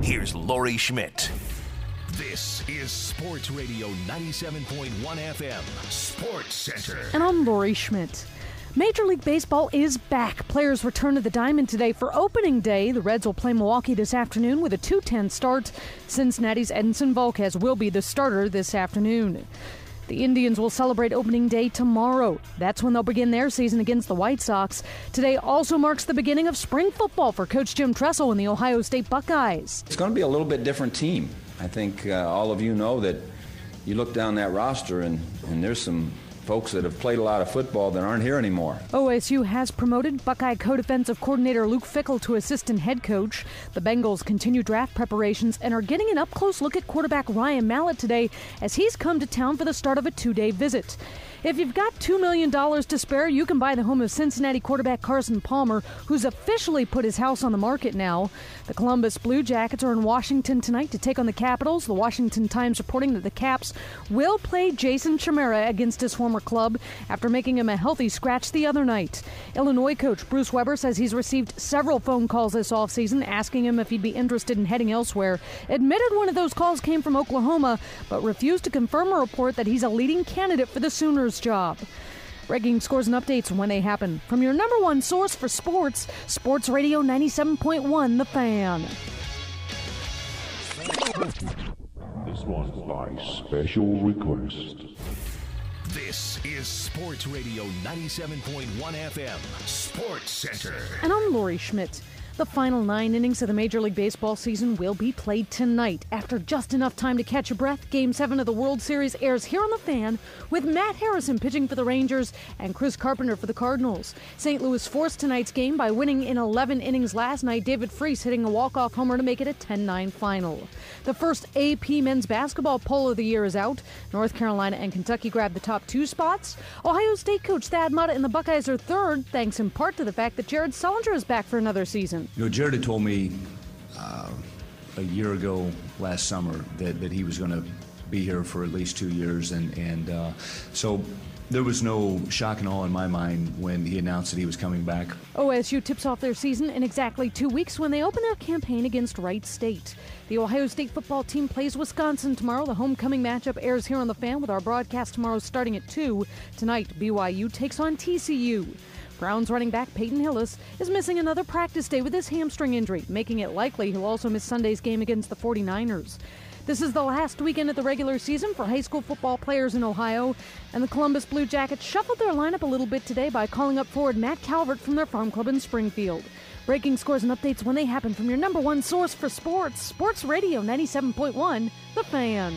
Here's Lori Schmidt. This is Sports Radio 97.1 FM, Sports Center. And I'm Lori Schmidt. Major League Baseball is back. Players return to the Diamond today for opening day. The Reds will play Milwaukee this afternoon with a 2:10 start. Cincinnati's Edinson Volquez will be the starter this afternoon. The Indians will celebrate opening day tomorrow. That's when they'll begin their season against the White Sox. Today also marks the beginning of spring football for Coach Jim Tressel and the Ohio State Buckeyes. It's going to be a little bit different team. I think all of you know that you look down that roster and there's some folks that have played a lot of football that aren't here anymore. OSU has promoted Buckeye co-defensive coordinator Luke Fickell to assistant head coach. The Bengals continue draft preparations and are getting an up-close look at quarterback Ryan Mallett today as he's come to town for the start of a 2-day visit. If you've got $2 million to spare, you can buy the home of Cincinnati quarterback Carson Palmer, who's officially put his house on the market now. The Columbus Blue Jackets are in Washington tonight to take on the Capitals. The Washington Times reporting that the Caps will play Jason Chimera against his former club after making him a healthy scratch the other night. Illinois coach Bruce Weber says he's received several phone calls this offseason asking him if he'd be interested in heading elsewhere. Admitted one of those calls came from Oklahoma, but refused to confirm a report that he's a leading candidate for the Sooners job. Breaking scores and updates when they happen. From your number one source for sports, Sports Radio 97.1, The Fan. This one's by special request. This is Sports Radio 97.1 FM, Sports Center. And I'm Lori Schmidt. The final 9 innings of the Major League Baseball season will be played tonight. After just enough time to catch your breath, Game 7 of the World Series airs here on The Fan with Matt Harrison pitching for the Rangers and Chris Carpenter for the Cardinals. St. Louis forced tonight's game by winning in 11 innings last night, David Freese hitting a walk-off homer to make it a 10-9 final. The first AP men's basketball poll of the year is out. North Carolina and Kentucky grabbed the top 2 spots. Ohio State coach Thad Matta and the Buckeyes are third, thanks in part to the fact that Jared Sullinger is back for another season. You know, Jared had told me a year ago, last summer, that he was going to be here for at least 2 years, and so there was no shock and awe in my mind when he announced that he was coming back. OSU tips off their season in exactly 2 weeks when they open their campaign against Wright State. The Ohio State football team plays Wisconsin tomorrow. The homecoming matchup airs here on The Fan with our broadcast tomorrow starting at 2. Tonight, BYU takes on TCU. Browns running back Peyton Hillis is missing another practice day with his hamstring injury, making it likely he'll also miss Sunday's game against the 49ers. This is the last weekend of the regular season for high school football players in Ohio, and the Columbus Blue Jackets shuffled their lineup a little bit today by calling up forward Matt Calvert from their farm club in Springfield. Breaking scores and updates when they happen from your number one source for sports, Sports Radio 97.1, The Fan.